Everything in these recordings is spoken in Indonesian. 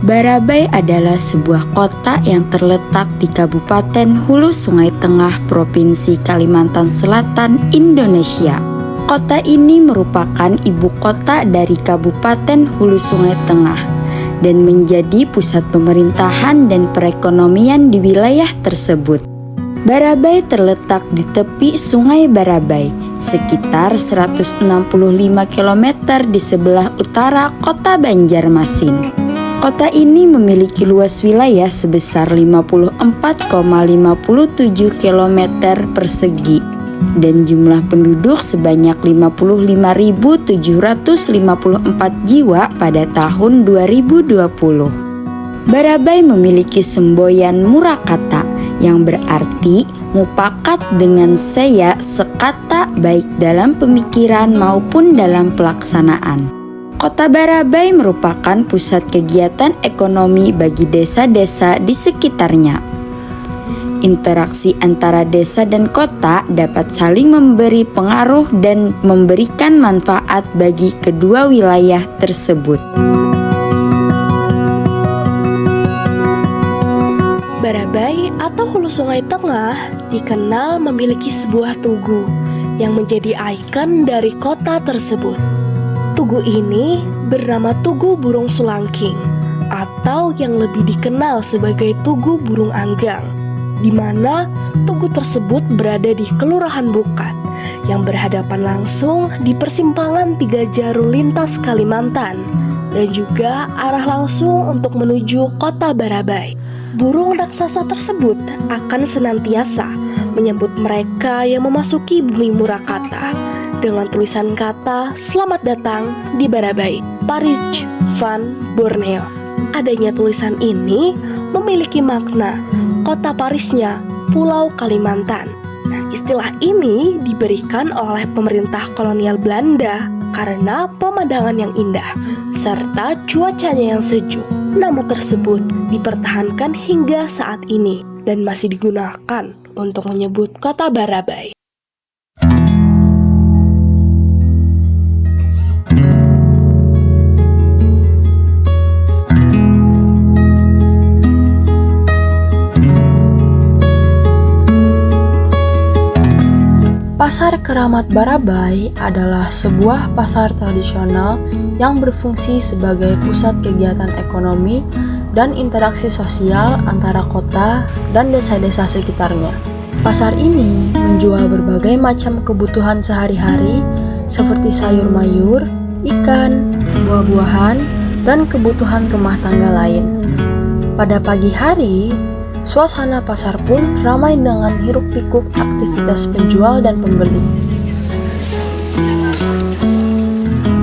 Barabai adalah sebuah kota yang terletak di Kabupaten Hulu Sungai Tengah, Provinsi Kalimantan Selatan, Indonesia. Kota ini merupakan ibu kota dari Kabupaten Hulu Sungai Tengah dan menjadi pusat pemerintahan dan perekonomian di wilayah tersebut. Barabai terletak di tepi Sungai Barabai, sekitar 165 km di sebelah utara kota Banjarmasin. Kota ini memiliki luas wilayah sebesar 54,57 km persegi dan jumlah penduduk sebanyak 55.754 jiwa pada tahun 2020. Barabai memiliki semboyan murakata yang berarti mupakat dengan saya sekata baik dalam pemikiran maupun dalam pelaksanaan. Kota Barabai merupakan pusat kegiatan ekonomi bagi desa-desa di sekitarnya. Interaksi antara desa dan kota dapat saling memberi pengaruh dan memberikan manfaat bagi kedua wilayah tersebut. Barabai atau Hulu Sungai Tengah dikenal memiliki sebuah tugu yang menjadi ikon dari kota tersebut. Tugu ini bernama Tugu Burung Sulangking atau yang lebih dikenal sebagai Tugu Burung Anggang, di mana tugu tersebut berada di Kelurahan Bukat yang berhadapan langsung di persimpangan 3 jalur lintas Kalimantan dan juga arah langsung untuk menuju kota Barabai. Burung raksasa tersebut akan senantiasa menyambut mereka yang memasuki bumi Murakata dengan tulisan kata "Selamat datang di Barabai, Paris van Borneo". Adanya tulisan ini memiliki makna kota Parisnya Pulau Kalimantan. Istilah ini diberikan oleh pemerintah kolonial Belanda karena pemandangan yang indah serta cuacanya yang sejuk. Nama tersebut dipertahankan hingga saat ini dan masih digunakan untuk menyebut kota Barabai. Pasar Keramat Barabai adalah sebuah pasar tradisional yang berfungsi sebagai pusat kegiatan ekonomi dan interaksi sosial antara kota dan desa-desa sekitarnya. Pasar ini menjual berbagai macam kebutuhan sehari-hari seperti sayur mayur, ikan, buah-buahan, dan kebutuhan rumah tangga lain. Pada pagi hari, suasana pasar pun ramai dengan hiruk-pikuk aktivitas penjual dan pembeli.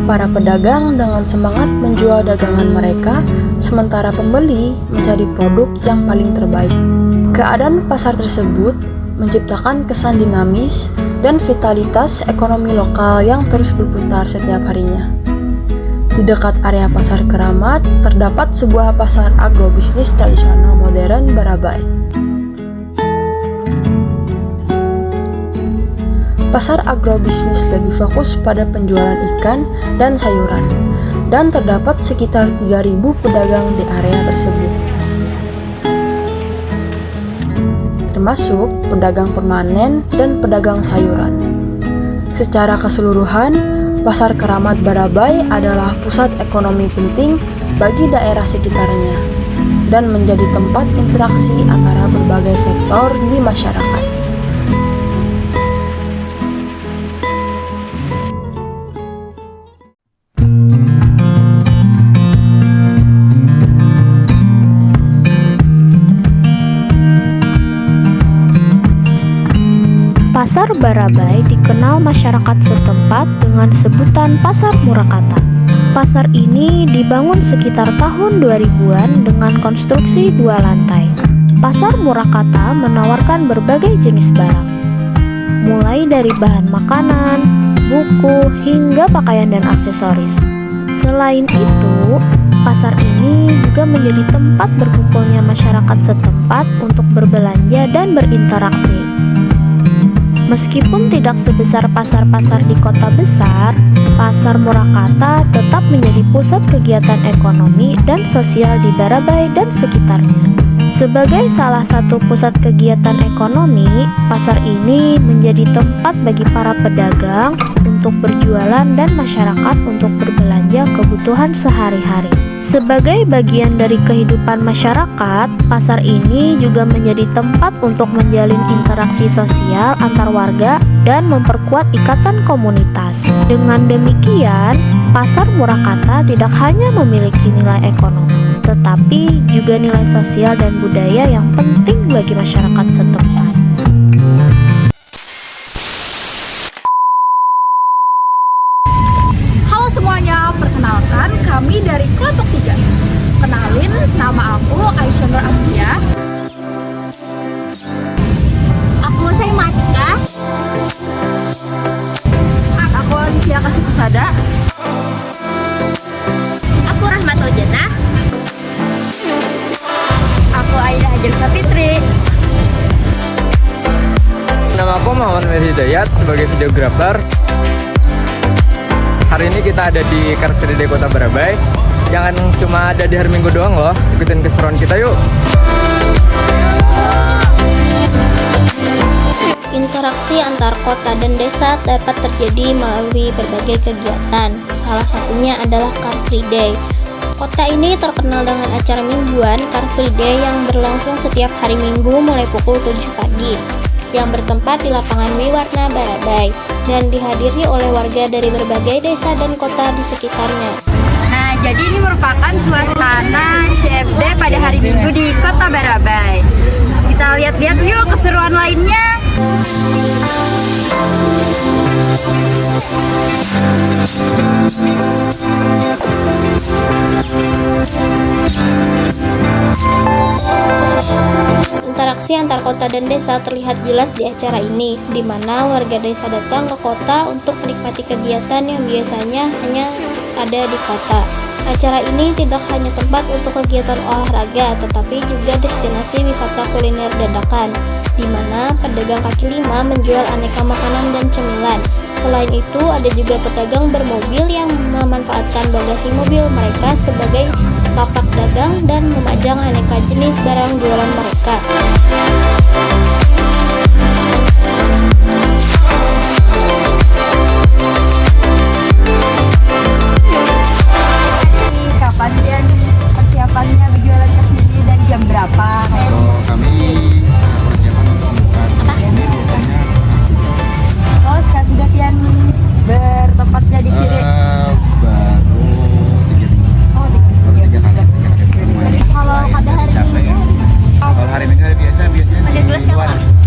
Para pedagang dengan semangat menjual dagangan mereka, sementara pembeli mencari produk yang paling terbaik. Keadaan pasar tersebut menciptakan kesan dinamis dan vitalitas ekonomi lokal yang terus berputar setiap harinya. Di dekat area Pasar Keramat terdapat sebuah pasar agrobisnis tradisional modern Barabai. Pasar agrobisnis lebih fokus pada penjualan ikan dan sayuran, dan terdapat sekitar 3.000 pedagang di area tersebut, termasuk pedagang permanen dan pedagang sayuran. Secara keseluruhan, Pasar Keramat Barabai adalah pusat ekonomi penting bagi daerah sekitarnya dan menjadi tempat interaksi antara berbagai sektor di masyarakat. Pasar Barabai dikenal masyarakat setempat dengan sebutan Pasar Murakata. Pasar ini dibangun sekitar tahun 2000-an dengan konstruksi 2 lantai. Pasar Murakata menawarkan berbagai jenis barang, mulai dari bahan makanan, buku, hingga pakaian dan aksesoris. Selain itu, pasar ini juga menjadi tempat berkumpulnya masyarakat setempat untuk berbelanja dan berinteraksi. Meskipun tidak sebesar pasar-pasar di kota besar, Pasar Murakata tetap menjadi pusat pusat kegiatan ekonomi dan sosial di Barabai dan sekitarnya. Sebagai salah satu pusat kegiatan ekonomi, pasar ini menjadi tempat bagi para pedagang untuk berjualan dan masyarakat untuk berbelanja kebutuhan sehari-hari. Sebagai bagian dari kehidupan masyarakat, pasar ini juga menjadi tempat untuk menjalin interaksi sosial antar warga dan memperkuat ikatan komunitas. Dengan demikian, pasar Murakata tidak hanya memiliki nilai ekonomi, tetapi juga nilai sosial dan budaya yang penting bagi masyarakat setempat. Halo semuanya, perkenalkan kami dari kelompok 3. Kenalin, nama aku Aisyah Nur Askia. Aku Syaimatika. Aku Alicia Kasih Pusada. Aku Rahmatul Jannah. Aku Aida Hajar Sapitri. Nama aku Muhammad Mir Hidayat sebagai videografer. Hari ini kita ada di Car Free Day Kota Barabai. Jangan cuma ada di hari Minggu doang loh, ikutin keseruan kita yuk. Interaksi antar kota dan desa dapat terjadi melalui berbagai kegiatan. Salah satunya adalah Car Free Day. Kota ini terkenal dengan acara mingguan Car Free Day yang berlangsung setiap hari Minggu mulai pukul 7 pagi, yang bertempat di lapangan Wiwarna Barabai dan dihadiri oleh warga dari berbagai desa dan kota di sekitarnya. Nah, jadi ini merupakan suasana CFD pada hari Minggu di Kota Barabai. Kita lihat-lihat yuk keseruan lainnya. Interaksi antar kota dan desa terlihat jelas di acara ini, di mana warga desa datang ke kota untuk menikmati kegiatan yang biasanya hanya ada di kota. Acara ini tidak hanya tempat untuk kegiatan olahraga, tetapi juga destinasi wisata kuliner dadakan, di mana pedagang kaki lima menjual aneka makanan dan cemilan. Selain itu, ada juga pedagang bermobil yang memanfaatkan bagasi mobil mereka sebagai lapak dagang dan memajang aneka jenis barang jualan mereka. Kapan dia persiapannya berjualan ke sini dari jam berapa? Kalau kami persiapan untuk membuka ini biasanya Oh, sekarang sudah pian bertempatnya di sini. baru 3 minggu. Oh, Baru 3 hari. Kalau pada hari Capek ya. Minggu, Kalau hari Minggu hari biasanya Ada gelas di luar. apa?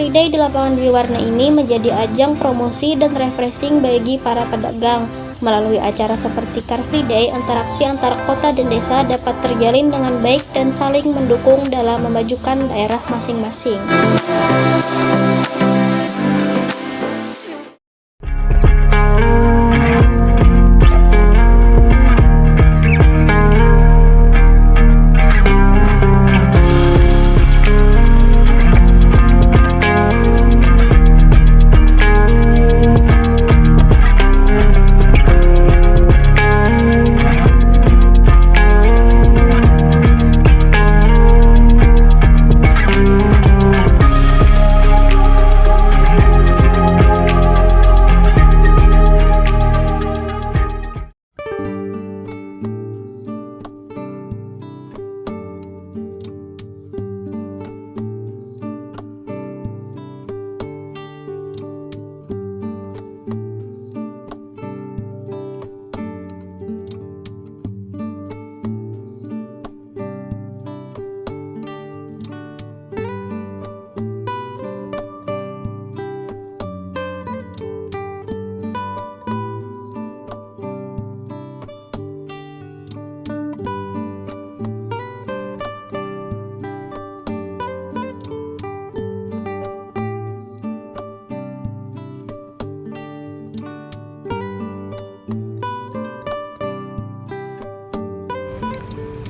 Free Day di lapangan Dwi Warna ini menjadi ajang promosi dan refreshing bagi para pedagang. Melalui acara seperti Car Free Day, interaksi antara kota dan desa dapat terjalin dengan baik dan saling mendukung dalam memajukan daerah masing-masing.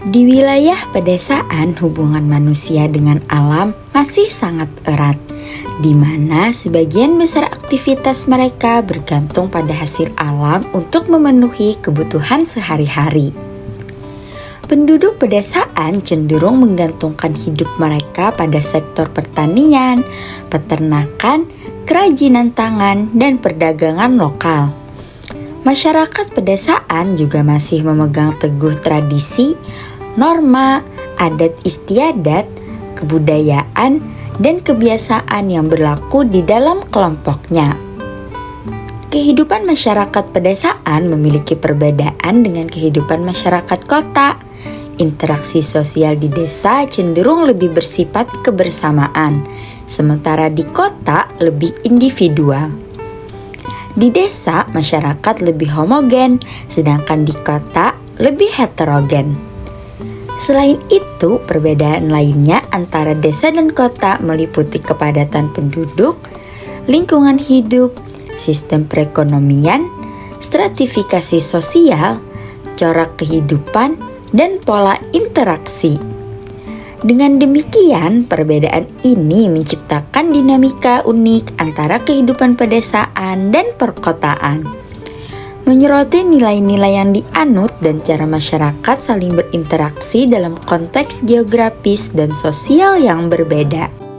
Di wilayah pedesaan, hubungan manusia dengan alam masih sangat erat, di mana sebagian besar aktivitas mereka bergantung pada hasil alam untuk memenuhi kebutuhan sehari-hari. Penduduk pedesaan cenderung menggantungkan hidup mereka pada sektor pertanian, peternakan, kerajinan tangan, dan perdagangan lokal. Masyarakat pedesaan juga masih memegang teguh tradisi, norma, adat istiadat, kebudayaan, dan kebiasaan yang berlaku di dalam kelompoknya. Kehidupan masyarakat pedesaan memiliki perbedaan dengan kehidupan masyarakat kota. Interaksi sosial di desa cenderung lebih bersifat kebersamaan, sementara di kota lebih individual. Di desa, masyarakat lebih homogen, sedangkan di kota lebih heterogen. Selain itu, perbedaan lainnya antara desa dan kota meliputi kepadatan penduduk, lingkungan hidup, sistem perekonomian, stratifikasi sosial, corak kehidupan, dan pola interaksi. Dengan demikian, perbedaan ini menciptakan dinamika unik antara kehidupan pedesaan dan perkotaan. Menyoroti nilai-nilai yang dianut dan cara masyarakat saling berinteraksi dalam konteks geografis dan sosial yang berbeda.